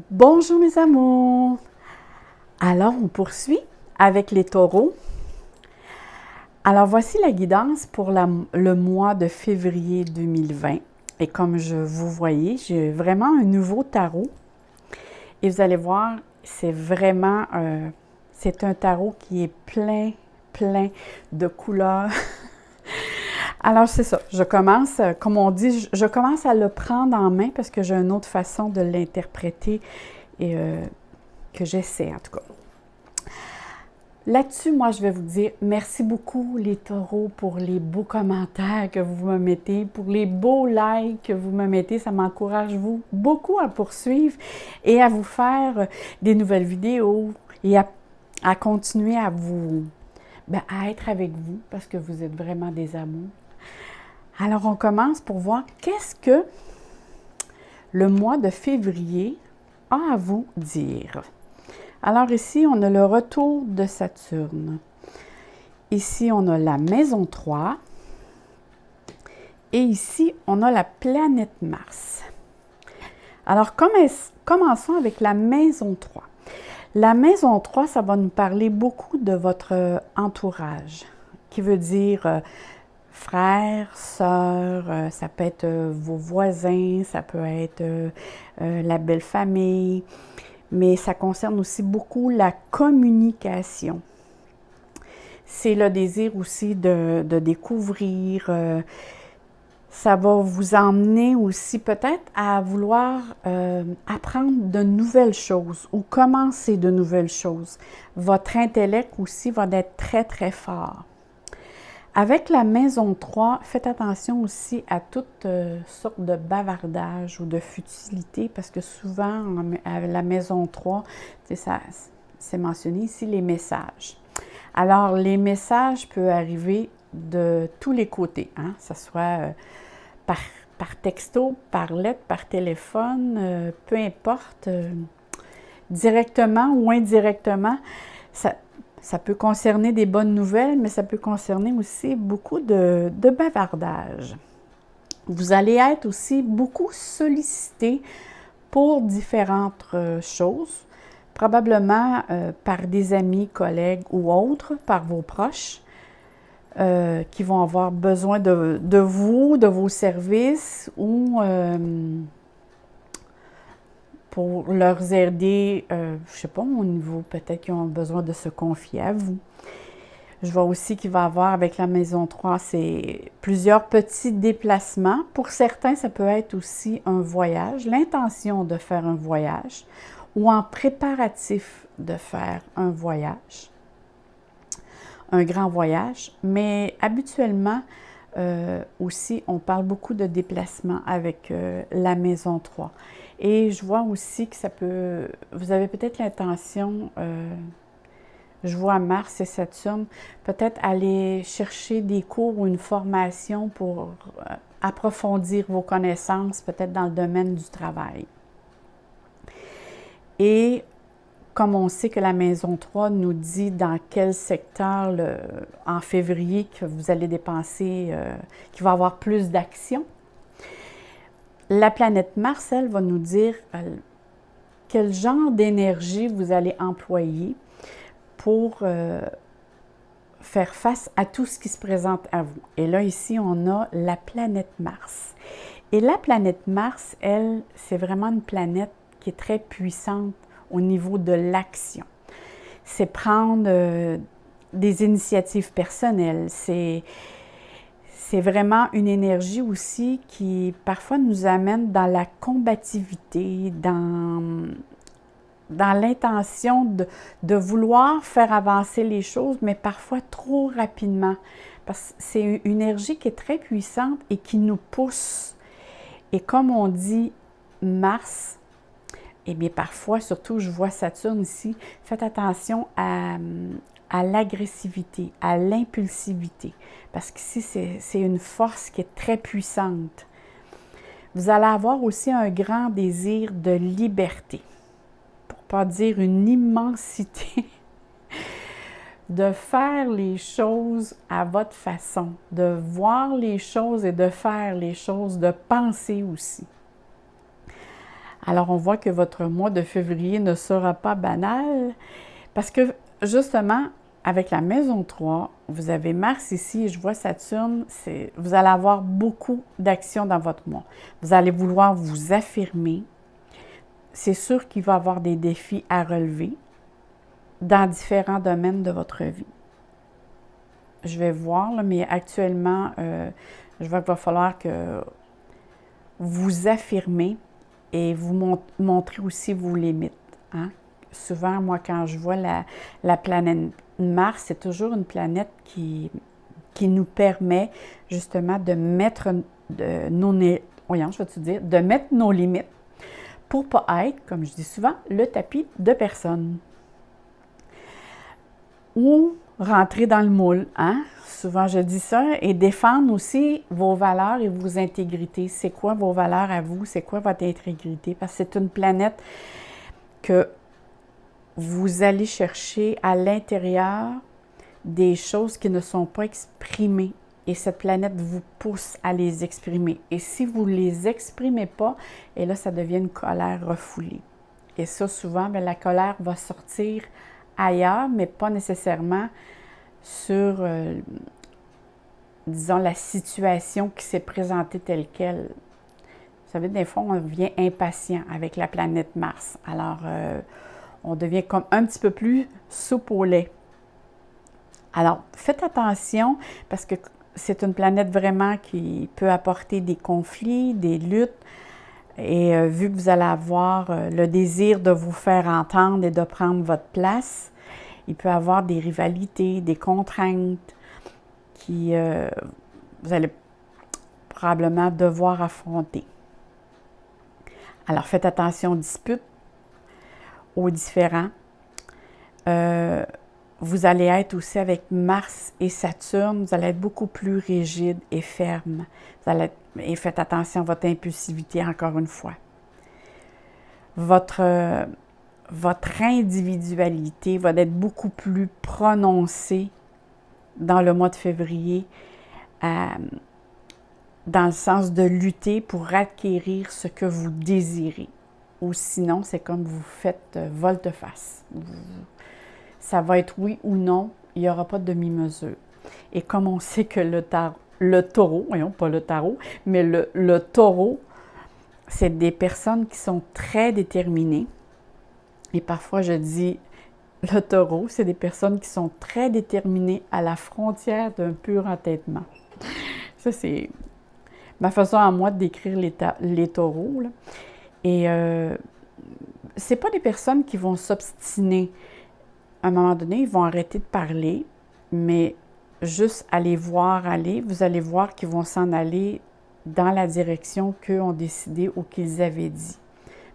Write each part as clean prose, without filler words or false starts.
Bonjour mes amours! Alors, on poursuit avec les taureaux. Alors, voici la guidance pour le mois de février 2020. Et comme vous voyez, j'ai vraiment un nouveau tarot. Et vous allez voir, c'est vraiment, c'est un tarot qui est plein de couleurs. Alors, c'est ça. Je commence, comme on dit, je commence à le prendre en main parce que j'ai une autre façon de l'interpréter et que j'essaie en tout cas. Là-dessus, moi, je vais vous dire merci beaucoup les taureaux pour les beaux commentaires que vous me mettez, pour les beaux likes que vous me mettez. Ça m'encourage beaucoup à poursuivre et à vous faire des nouvelles vidéos et à continuer à à être avec vous parce que vous êtes vraiment des amours. Alors, on commence pour voir qu'est-ce que le mois de février a à vous dire. Alors ici, on a le retour de Saturne. Ici, on a la maison 3. Et ici, on a la planète Mars. Alors, commençons avec la maison 3. La maison 3, ça va nous parler beaucoup de votre entourage, qui veut dire frères, sœurs, ça peut être vos voisins, ça peut être la belle famille, mais ça concerne aussi beaucoup la communication. C'est le désir aussi de découvrir. Ça va vous emmener aussi peut-être à vouloir apprendre de nouvelles choses ou commencer de nouvelles choses. Votre intellect aussi va être très fort. Avec la maison 3, faites attention aussi à toutes sortes de bavardages ou de futilités parce que souvent, à la maison 3, c'est mentionné ici les messages. Alors, les messages peuvent arriver de tous les côtés, hein? Que ce soit par texto, par lettre, par téléphone, peu importe, directement ou indirectement, ça peut concerner des bonnes nouvelles, mais ça peut concerner aussi beaucoup de bavardage. Vous allez être aussi beaucoup sollicité pour différentes choses, probablement par des amis, collègues ou autres, par vos proches, qui vont avoir besoin de vous, de vos services ou pour leur aider, je ne sais pas, au niveau, peut-être qu'ils ont besoin de se confier à vous. Je vois aussi qu'il va y avoir avec la maison 3, c'est plusieurs petits déplacements. Pour certains, ça peut être aussi un voyage, l'intention de faire un voyage ou en préparatif de faire un voyage, un grand voyage. Mais habituellement, aussi, on parle beaucoup de déplacement avec la maison 3. Et je vois aussi que ça peut, vous avez peut-être l'intention, je vois Mars et Saturne, peut-être aller chercher des cours ou une formation pour approfondir vos connaissances, peut-être dans le domaine du travail. Et comme on sait que la maison 3 nous dit dans quel secteur en février que vous allez dépenser, qu'il va y avoir plus d'action, la planète Mars, elle, va nous dire quel genre d'énergie vous allez employer pour faire face à tout ce qui se présente à vous. Et là, ici, on a la planète Mars. Et la planète Mars, elle, c'est vraiment une planète qui est très puissante au niveau de l'action. C'est prendre des initiatives personnelles, c'est vraiment une énergie aussi qui parfois nous amène dans la combativité, dans l'intention de vouloir faire avancer les choses, mais parfois trop rapidement. Parce que c'est une énergie qui est très puissante et qui nous pousse. Et comme on dit Mars, eh bien parfois, surtout je vois Saturne ici, faites attention à l'agressivité, à l'impulsivité. Parce qu'ici, c'est une force qui est très puissante. Vous allez avoir aussi un grand désir de liberté, pour ne pas dire une immensité, de faire les choses à votre façon, de voir les choses et de faire les choses, de penser aussi. Alors, on voit que votre mois de février ne sera pas banal parce que, justement, avec la maison 3, vous avez Mars ici et je vois Saturne, vous allez avoir beaucoup d'actions dans votre mois. Vous allez vouloir vous affirmer. C'est sûr qu'il va y avoir des défis à relever dans différents domaines de votre vie. Je vais voir, là, mais actuellement, je vois qu'il va falloir que vous affirmez et vous montrez aussi vos limites. Hein? Souvent, moi, quand je vois la planète Mars, c'est toujours une planète qui nous permet justement de mettre de mettre nos limites pour ne pas être, comme je dis souvent, le tapis de personne. Ou rentrer dans le moule, hein? Souvent je dis ça, et défendre aussi vos valeurs et vos intégrités. C'est quoi vos valeurs à vous? C'est quoi votre intégrité? Parce que c'est une planète que vous allez chercher à l'intérieur des choses qui ne sont pas exprimées. Et cette planète vous pousse à les exprimer. Et si vous ne les exprimez pas, et là, ça devient une colère refoulée. Et ça, souvent, bien, la colère va sortir ailleurs, mais pas nécessairement sur, disons, la situation qui s'est présentée telle qu'elle. Vous savez, des fois, on devient impatient avec la planète Mars. Alors, on devient comme un petit peu plus soupe au lait. Alors, faites attention parce que c'est une planète vraiment qui peut apporter des conflits, des luttes. Et vu que vous allez avoir le désir de vous faire entendre et de prendre votre place, il peut y avoir des rivalités, des contraintes qui vous allez probablement devoir affronter. Alors, faites attention aux disputes, aux différends. Vous allez être aussi avec Mars et Saturne, vous allez être beaucoup plus rigide et ferme. Et faites attention à votre impulsivité, encore une fois. Votre individualité va être beaucoup plus prononcée dans le mois de février, dans le sens de lutter pour acquérir ce que vous désirez. Ou sinon, c'est comme vous faites volte-face. Ça va être oui ou non, il n'y aura pas de demi-mesure. Et comme on sait que le taureau, voyons, pas le tarot, mais le taureau, c'est des personnes qui sont très déterminées. Et parfois, je dis le taureau, c'est des personnes qui sont très déterminées à la frontière d'un pur entêtement. Ça, c'est ma façon à moi de décrire les taureaux, là. Et c'est pas des personnes qui vont s'obstiner. À un moment donné, ils vont arrêter de parler, mais juste à les voir aller, vous allez voir qu'ils vont s'en aller dans la direction qu'eux ont décidé ou qu'ils avaient dit.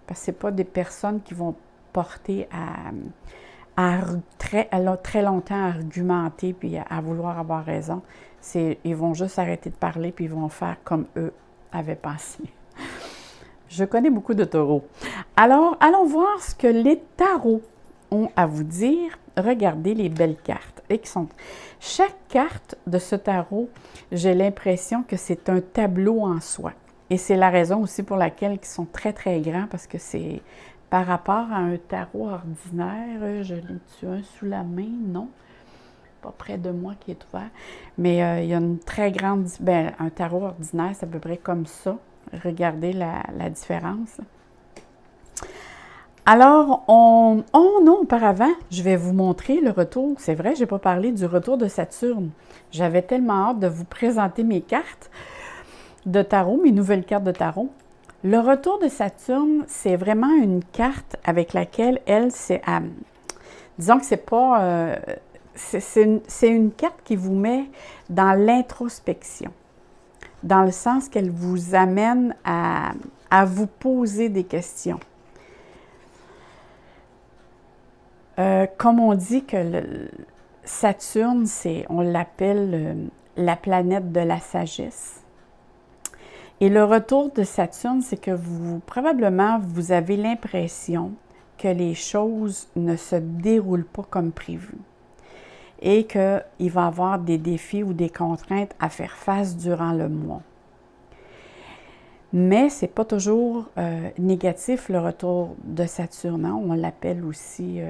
Parce que ce n'est pas des personnes qui vont porter très longtemps à argumenter puis à vouloir avoir raison. Ils vont juste arrêter de parler puis ils vont faire comme eux avaient pensé. Je connais beaucoup de taureaux. Alors, allons voir ce que les tarots ont à vous dire. Regardez les belles cartes. Chaque carte de ce tarot, j'ai l'impression que c'est un tableau en soi. Et c'est la raison aussi pour laquelle ils sont très, très grands, parce que c'est par rapport à un tarot ordinaire. Je l'ai-tu un sous la main? Non. Pas près de moi qui est ouvert. Mais il y a une très grande... un tarot ordinaire, c'est à peu près comme ça. Regardez la différence. Alors, auparavant, je vais vous montrer le retour. C'est vrai, je n'ai pas parlé du retour de Saturne. J'avais tellement hâte de vous présenter mes cartes de tarot, mes nouvelles cartes de tarot. Le retour de Saturne, c'est vraiment une carte avec laquelle elle, disons que c'est pas... c'est une carte qui vous met dans l'introspection, dans le sens qu'elle vous amène à vous poser des questions. Comme on dit que Saturne, on l'appelle la planète de la sagesse. Et le retour de Saturne, c'est que probablement, vous avez l'impression que les choses ne se déroulent pas comme prévu et qu'il va y avoir des défis ou des contraintes à faire face durant le mois. Mais ce n'est pas toujours négatif le retour de Saturne, hein. On l'appelle aussi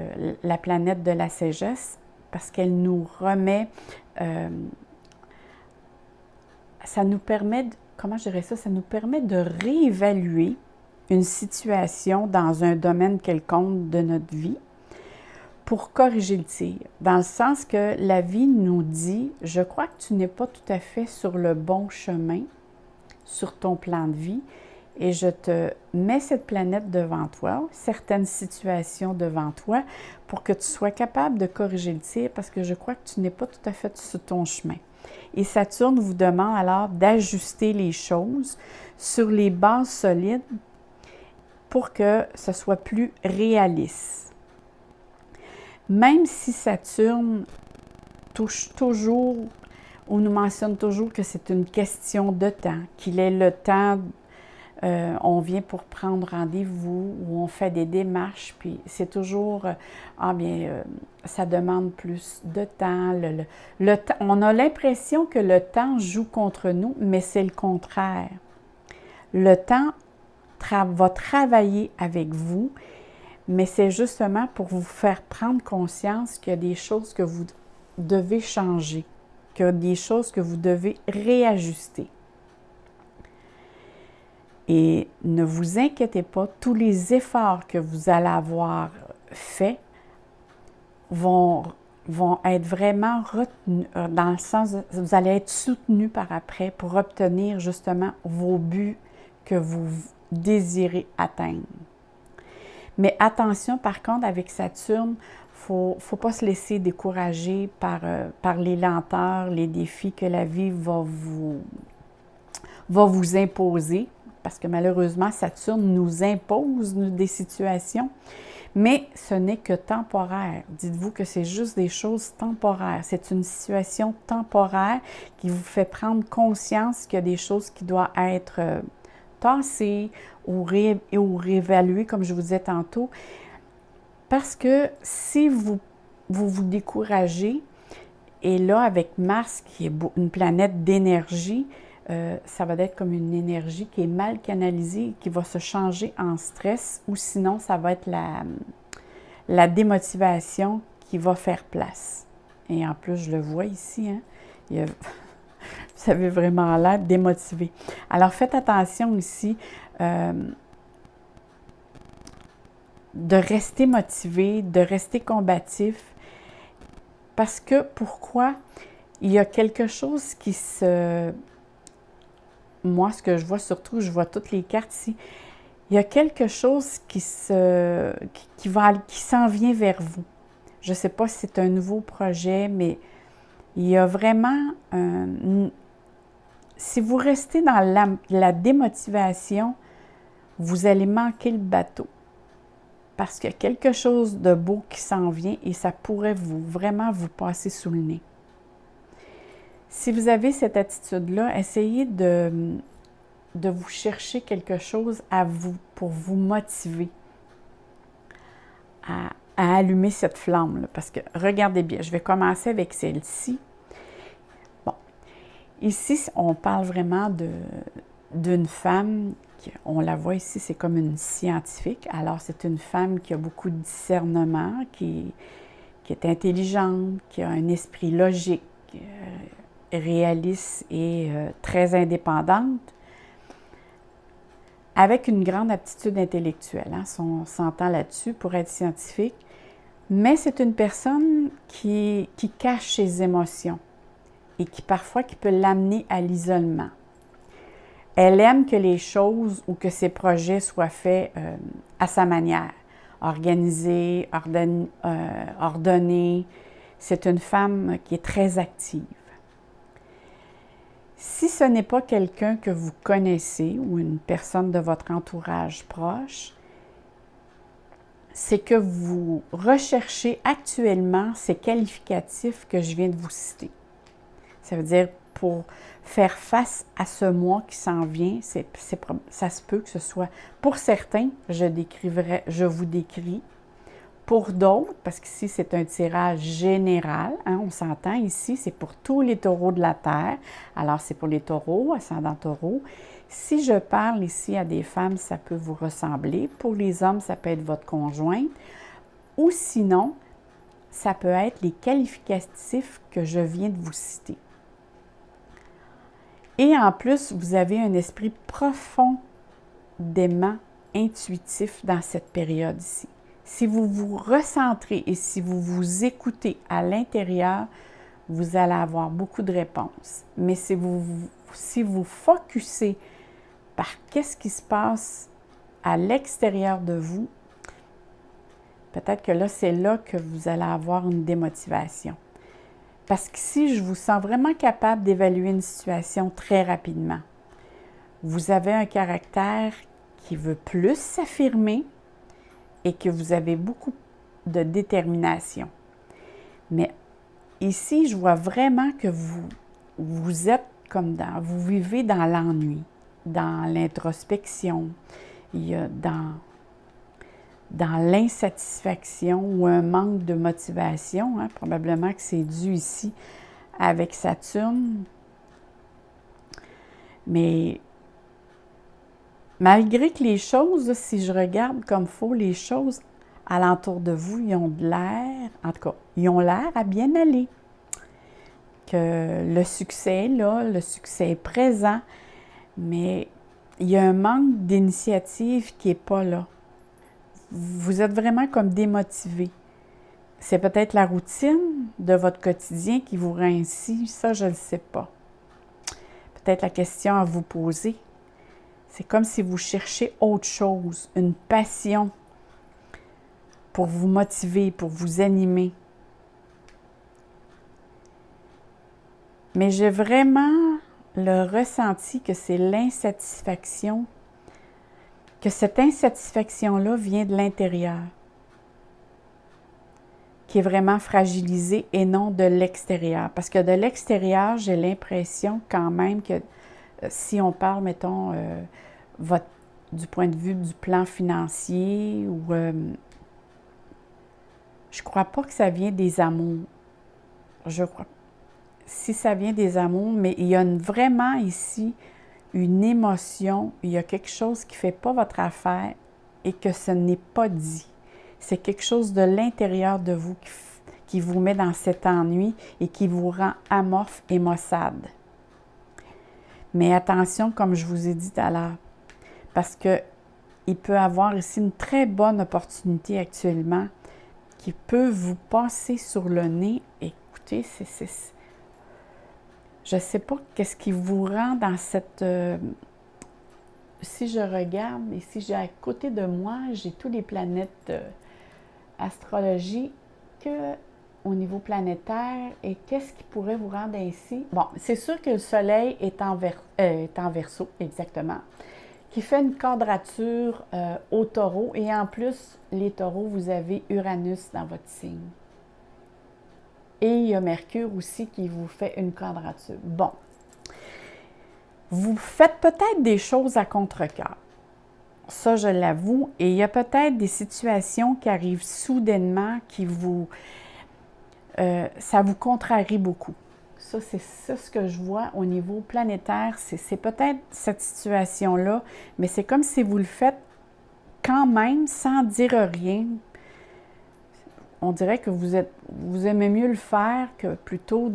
la planète de la sagesse parce qu'elle nous remet, ça nous permet, comment je dirais ça, ça nous permet de réévaluer une situation dans un domaine quelconque de notre vie pour corriger le tir, dans le sens que la vie nous dit, je crois que tu n'es pas tout à fait sur le bon chemin, sur ton plan de vie, et je te mets cette planète devant toi, certaines situations devant toi, pour que tu sois capable de corriger le tir, parce que je crois que tu n'es pas tout à fait sur ton chemin. Et Saturne vous demande alors d'ajuster les choses sur les bases solides pour que ce soit plus réaliste. Même si Saturne touche toujours ou nous mentionne toujours que c'est une question de temps, qu'il est le temps, on vient pour prendre rendez-vous ou on fait des démarches, puis c'est toujours, ça demande plus de temps. Le temps. On a l'impression que le temps joue contre nous, mais c'est le contraire. Le temps va travailler avec vous, mais c'est justement pour vous faire prendre conscience qu'il y a des choses que vous devez changer, qu'il y a des choses que vous devez réajuster. Et ne vous inquiétez pas, tous les efforts que vous allez avoir faits vont être vraiment retenus, dans le sens, vous allez être soutenus par après pour obtenir justement vos buts que vous désirez atteindre. Mais attention, par contre, avec Saturne, il ne faut pas se laisser décourager par les lenteurs, les défis que la vie va vous imposer, parce que malheureusement, Saturne nous impose des situations, mais ce n'est que temporaire. Dites-vous que c'est juste des choses temporaires. C'est une situation temporaire qui vous fait prendre conscience qu'il y a des choses qui doivent être tassées ou réévaluées, comme je vous disais tantôt, parce que si vous découragez, et là, avec Mars, qui est une planète d'énergie, ça va être comme une énergie qui est mal canalisée, qui va se changer en stress, ou sinon, ça va être la démotivation qui va faire place. Et en plus, je le vois ici, hein, vous avez vraiment l'air démotivé. Alors, faites attention ici de rester motivé, de rester combatif, parce que, pourquoi? Il y a quelque chose qui se... Moi, ce que je vois surtout, je vois toutes les cartes ici, il y a quelque chose qui s'en vient vers vous. Je ne sais pas si c'est un nouveau projet, mais il y a vraiment si vous restez dans la démotivation, vous allez manquer le bateau. Parce qu'il y a quelque chose de beau qui s'en vient et ça pourrait vraiment vous passer sous le nez. Si vous avez cette attitude-là, essayez de vous chercher quelque chose pour vous motiver à allumer cette flamme-là. Parce que, regardez bien, je vais commencer avec celle-ci. Bon, ici, on parle vraiment d'une femme, on la voit ici, c'est comme une scientifique. Alors, c'est une femme qui a beaucoup de discernement, qui est intelligente, qui a un esprit logique, réaliste et très indépendante, avec une grande aptitude intellectuelle. Hein, on s'entend là-dessus pour être scientifique. Mais c'est une personne qui cache ses émotions et qui peut l'amener à l'isolement. Elle aime que les choses ou que ses projets soient faits à sa manière, organisés, ordonnés. C'est une femme qui est très active. Si ce n'est pas quelqu'un que vous connaissez ou une personne de votre entourage proche, c'est que vous recherchez actuellement ces qualificatifs que je viens de vous citer. Ça veut dire pour faire face à ce mois qui s'en vient, ça se peut que ce soit, pour certains, je vous décris, Pour d'autres, parce qu'ici c'est un tirage général, hein, on s'entend ici, c'est pour tous les taureaux de la Terre. Alors c'est pour les taureaux, ascendant taureau. Si je parle ici à des femmes, ça peut vous ressembler. Pour les hommes, ça peut être votre conjointe. Ou sinon, ça peut être les qualificatifs que je viens de vous citer. Et en plus, vous avez un esprit profondément intuitif dans cette période ici. Si vous vous recentrez et si vous vous écoutez à l'intérieur, vous allez avoir beaucoup de réponses. Mais si vous focussez par qu'est-ce qui se passe à l'extérieur de vous, peut-être que là, c'est là que vous allez avoir une démotivation. Parce qu'ici, je vous sens vraiment capable d'évaluer une situation très rapidement. Vous avez un caractère qui veut plus s'affirmer et que vous avez beaucoup de détermination. Mais ici, je vois vraiment que vous êtes comme vous vivez dans l'ennui, dans l'introspection, il y a dans l'insatisfaction ou un manque de motivation. Hein, probablement que c'est dû ici avec Saturne. Mais malgré que les choses, si je regarde comme il faut, les choses alentour de vous, ils ont de l'air, en tout cas, ils ont l'air à bien aller. Que le succès est là, le succès est présent, mais il y a un manque d'initiative qui n'est pas là. Vous êtes vraiment comme démotivé. C'est peut-être la routine de votre quotidien qui vous rend ainsi, ça je ne le sais pas. Peut-être la question à vous poser. C'est comme si vous cherchez autre chose, une passion pour vous motiver, pour vous animer. Mais j'ai vraiment le ressenti que c'est l'insatisfaction, que cette insatisfaction-là vient de l'intérieur, qui est vraiment fragilisée et non de l'extérieur. Parce que de l'extérieur, j'ai l'impression quand même que si on parle, mettons, du point de vue du plan financier, ou je ne crois pas que ça vient des amours. Je crois. Si ça vient des amours, mais il y a vraiment ici une émotion, il y a quelque chose qui ne fait pas votre affaire et que ce n'est pas dit. C'est quelque chose de l'intérieur de vous qui vous met dans cet ennui et qui vous rend amorphe et maussade. Mais attention, comme je vous ai dit tout à l'heure, parce qu'il peut y avoir ici une très bonne opportunité actuellement qui peut vous passer sur le nez. Écoutez, je ne sais pas qu'est-ce qui vous rend dans cette... si je regarde, et si j'ai à côté de moi, j'ai tous les planètes astrologie au niveau planétaire. Et qu'est-ce qui pourrait vous rendre ainsi? Bon, c'est sûr que le Soleil est en Verseau, exactement, qui fait une quadrature au Taureau. Et en plus, les Taureaux, vous avez Uranus dans votre signe. Et il y a Mercure aussi qui vous fait une quadrature. Bon, vous faites peut-être des choses à contre-cœur. Ça, je l'avoue. Et il y a peut-être des situations qui arrivent soudainement qui ça vous contrarie beaucoup. Ça, c'est ça ce que je vois au niveau planétaire. C'est peut-être cette situation-là, mais c'est comme si vous le faites quand même sans dire rien. On dirait que vous aimez mieux le faire que plutôt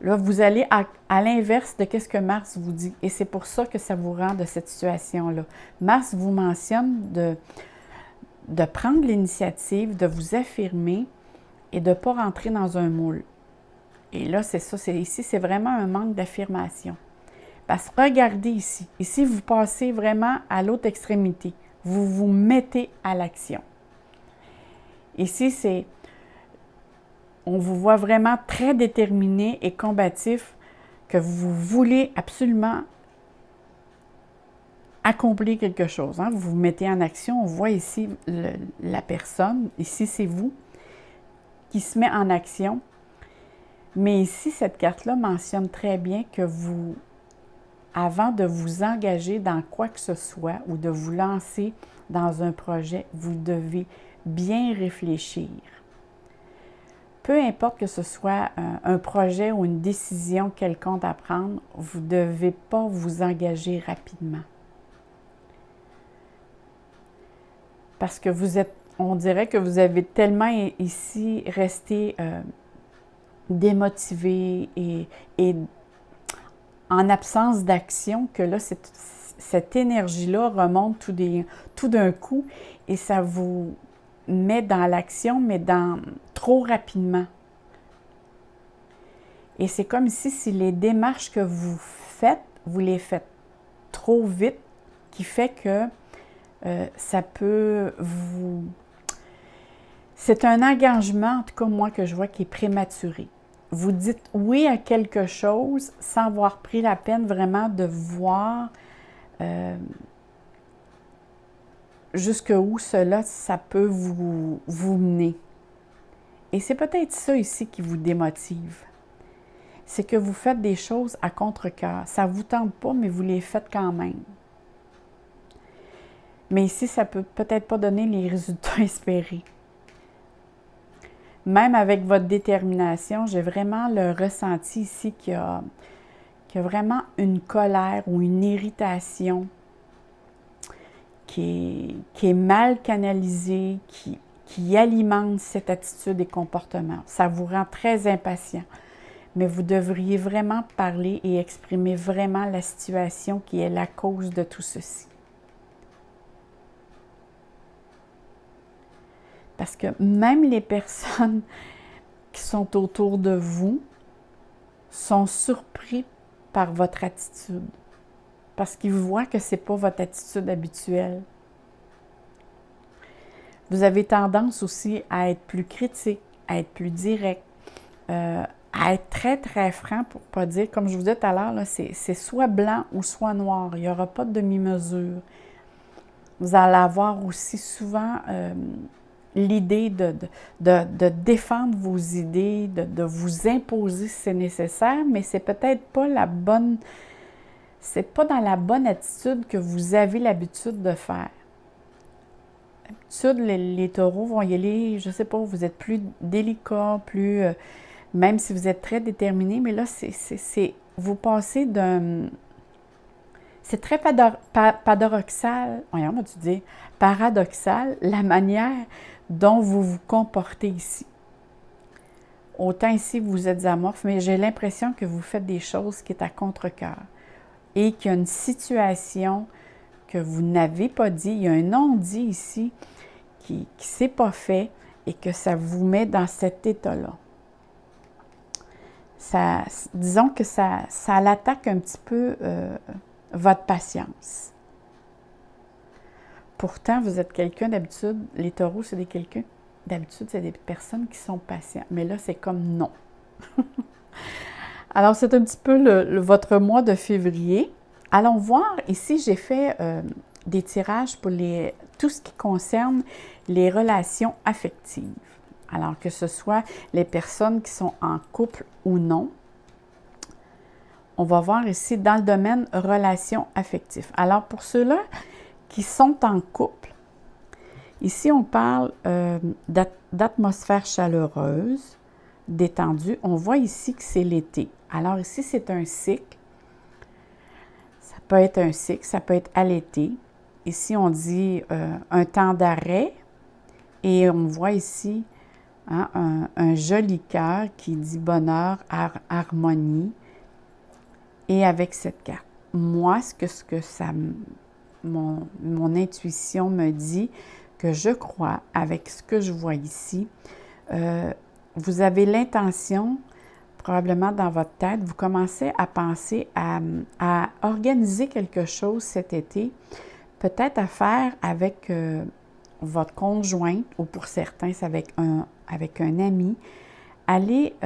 Là, vous allez à l'inverse de ce que Mars vous dit. Et c'est pour ça que ça vous rend de cette situation-là. Mars vous mentionne de prendre l'initiative, de vous affirmer et de ne pas rentrer dans un moule. Et là, c'est ça. Ici, c'est vraiment un manque d'affirmation. Parce que regardez ici. Ici, vous passez vraiment à l'autre extrémité. Vous vous mettez à l'action. Ici, on vous voit vraiment très déterminé et combatif, que vous voulez absolument accomplir quelque chose. Hein? Vous vous mettez en action. On voit ici la personne, ici c'est vous, qui se met en action. Mais ici, cette carte-là mentionne très bien que vous, avant de vous engager dans quoi que ce soit ou de vous lancer dans un projet, vous devez bien réfléchir. Peu importe que ce soit un projet ou une décision quelconque à prendre, vous ne devez pas vous engager rapidement. Parce que vous êtes, on dirait que vous avez tellement ici resté démotivé et en absence d'action que là, cette énergie-là remonte tout d'un coup et ça vous met dans l'action, mais trop rapidement. Et c'est comme si les démarches que vous faites, vous les faites trop vite, qui fait que ça peut vous... C'est un engagement, en tout cas moi, que je vois qui est prématuré. Vous dites oui à quelque chose sans avoir pris la peine vraiment de voir jusqu'où cela, ça peut vous mener. Et c'est peut-être ça ici qui vous démotive. C'est que vous faites des choses à contre-cœur. Ça ne vous tente pas, mais vous les faites quand même. Mais ici, ça ne peut peut-être pas donner les résultats espérés. Même avec votre détermination, j'ai vraiment le ressenti ici qu'il y a vraiment une colère ou une irritation qui est mal canalisée, qui alimente cette attitude et comportement. Ça vous rend très impatient. Mais vous devriez vraiment parler et exprimer vraiment la situation qui est la cause de tout ceci. Parce que même les personnes qui sont autour de vous sont surpris par votre attitude. Parce qu'ils voient que ce n'est pas votre attitude habituelle. Vous avez tendance aussi à être plus critique, à être plus direct, à être très, très franc pour ne pas dire, comme je vous disais tout à l'heure, c'est soit blanc ou soit noir. Il n'y aura pas de demi-mesure. Vous allez avoir aussi souvent l'idée de défendre vos idées, de vous imposer si c'est nécessaire, mais c'est peut-être pas la bonne... C'est pas dans la bonne attitude que vous avez l'habitude de faire. D'habitude, les taureaux vont y aller, je ne sais pas, vous êtes plus délicat, plus... même si vous êtes très déterminé, mais là, vous passez d'un... C'est très paradoxal, voyons, tu dis, paradoxal, la manière dont vous vous comportez ici. Autant ici, vous êtes amorphe, mais j'ai l'impression que vous faites des choses qui est à contre-cœur et qu'il y a une situation que vous n'avez pas dit, il y a un non-dit ici qui ne s'est pas fait et que ça vous met dans cet état-là. Disons que ça l'attaque un petit peu votre patience. Pourtant, vous êtes quelqu'un d'habitude, les taureaux, c'est quelqu'un d'habitude, c'est des personnes qui sont patientes. Mais là, c'est comme non. Alors, c'est un petit peu votre mois de février. Allons voir, ici, j'ai fait des tirages pour tout ce qui concerne les relations affectives. Alors, que ce soit les personnes qui sont en couple ou non. On va voir ici dans le domaine relations affectives. Alors, pour ceux-là qui sont en couple, ici, on parle d'atmosphère chaleureuse, détendue. On voit ici que c'est l'été. Alors, ici, c'est un cycle. Ça peut être un cycle, ça peut être à l'été. Ici, on dit un temps d'arrêt. Et on voit ici un joli cœur qui dit bonheur, harmonie. Et avec cette carte, moi, mon intuition me dit que je crois, avec ce que je vois ici, vous avez l'intention, probablement dans votre tête, vous commencez à penser à organiser quelque chose cet été, peut-être à faire avec votre conjointe, ou pour certains, c'est avec un ami, aller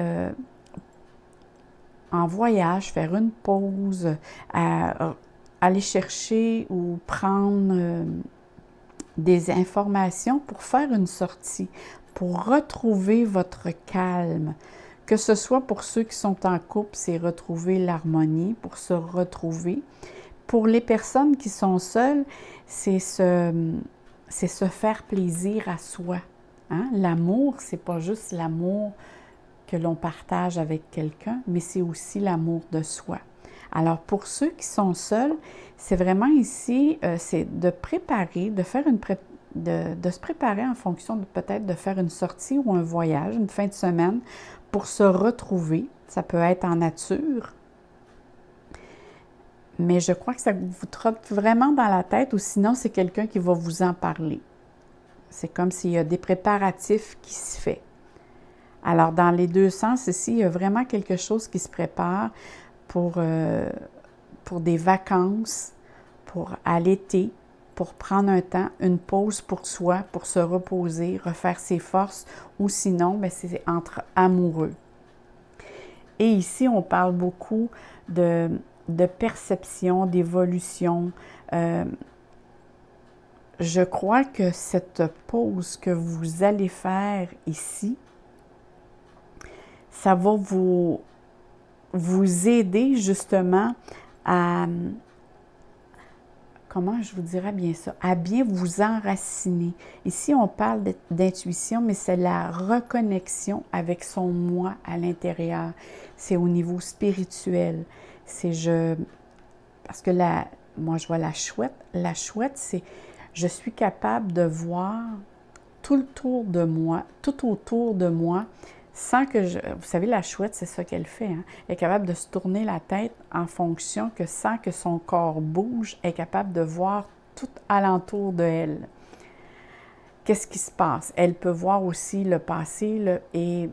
en voyage, faire une pause, aller chercher ou prendre des informations pour faire une sortie, pour retrouver votre calme, Que ce soit pour ceux qui sont en couple, c'est retrouver l'harmonie, pour se retrouver. Pour les personnes qui sont seules, c'est se faire plaisir à soi. Hein? L'amour, c'est pas juste l'amour que l'on partage avec quelqu'un, mais c'est aussi l'amour de soi. Alors, pour ceux qui sont seuls, c'est vraiment ici, c'est de préparer, de faire de se préparer en fonction de peut-être de faire une sortie ou un voyage, une fin de semaine, pour se retrouver. Ça peut être en nature, mais je crois que ça vous trotte vraiment dans la tête, ou sinon, c'est quelqu'un qui va vous en parler. C'est comme s'il y a des préparatifs qui se font. Alors, dans les deux sens, ici, il y a vraiment quelque chose qui se prépare pour des vacances, pour à l'été, pour prendre un temps, une pause pour soi, pour se reposer, refaire ses forces, ou sinon, bien, c'est entre amoureux. Et ici, on parle beaucoup de perception, d'évolution. Je crois que cette pause que vous allez faire ici, ça va vous aider justement à, comment je vous dirais bien ça, à bien vous enraciner. Ici, on parle d'intuition, mais c'est la reconnexion avec son moi à l'intérieur. C'est au niveau spirituel. Parce que moi, je vois la chouette. La chouette, c'est, je suis capable de voir tout autour de moi, sans que vous savez, la chouette, c'est ça qu'elle fait. Hein? Elle est capable de se tourner la tête en fonction que sans que son corps bouge, elle est capable de voir tout alentour de elle. Qu'est-ce qui se passe? Elle peut voir aussi le passé et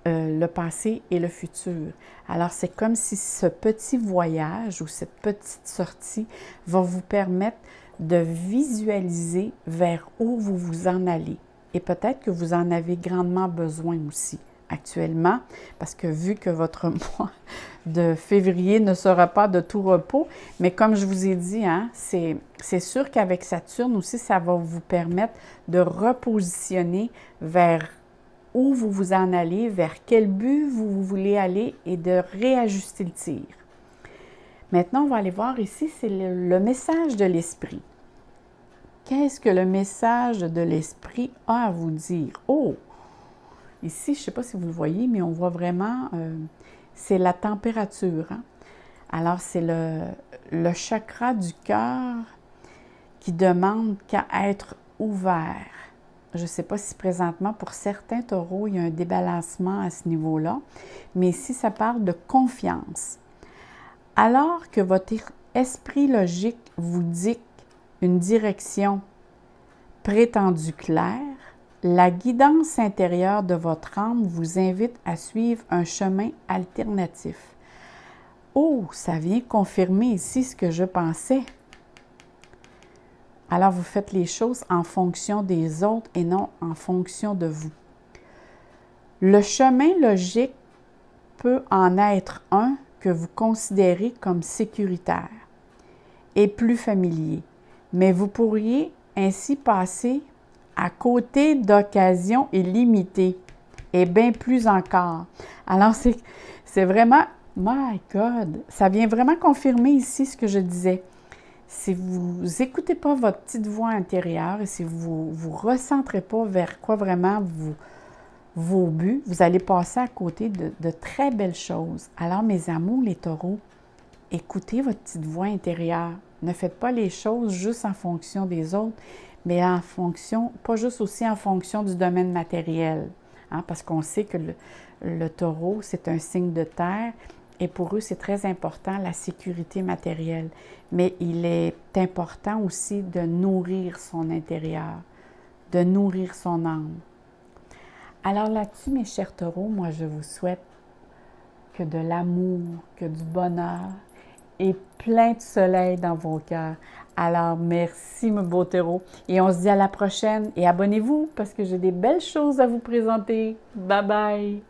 le futur. Alors, c'est comme si ce petit voyage ou cette petite sortie va vous permettre de visualiser vers où vous vous en allez. Et peut-être que vous en avez grandement besoin aussi actuellement, parce que vu que votre mois de février ne sera pas de tout repos, mais comme je vous ai dit, hein, c'est sûr qu'avec Saturne aussi, ça va vous permettre de repositionner vers où vous vous en allez, vers quel but vous voulez aller et de réajuster le tir. Maintenant, on va aller voir ici, c'est le message de l'esprit. Qu'est-ce que le message de l'esprit a à vous dire? Oh! Ici, je ne sais pas si vous le voyez, mais on voit vraiment, c'est la température. Hein? Alors, c'est le chakra du cœur qui demande qu'à être ouvert. Je ne sais pas si présentement, pour certains taureaux, il y a un débalancement à ce niveau-là, mais ici, ça parle de confiance. Alors que votre esprit logique vous dicte une direction prétendue claire, la guidance intérieure de votre âme vous invite à suivre un chemin alternatif. Oh, ça vient confirmer ici ce que je pensais. Alors, vous faites les choses en fonction des autres et non en fonction de vous. Le chemin logique peut en être un que vous considérez comme sécuritaire et plus familier, mais vous pourriez ainsi passer à côté d'occasions illimitées et bien plus encore. Alors, c'est vraiment, my God, ça vient vraiment confirmer ici ce que je disais. Si vous n'écoutez pas votre petite voix intérieure et si vous ne vous recentrez pas vers quoi vraiment vos buts, vous allez passer à côté de très belles choses. Alors, mes amours, les taureaux, écoutez votre petite voix intérieure. Ne faites pas les choses juste en fonction des autres, mais en fonction, pas juste aussi en fonction du domaine matériel. Hein, parce qu'on sait que le taureau, c'est un signe de terre et pour eux, c'est très important la sécurité matérielle. Mais il est important aussi de nourrir son intérieur, de nourrir son âme. Alors là-dessus, mes chers taureaux, moi, je vous souhaite que de l'amour, que du bonheur et plein de soleil dans vos cœurs. Alors, merci, mes beaux taureaux. Et on se dit à la prochaine. Et abonnez-vous parce que j'ai des belles choses à vous présenter. Bye bye!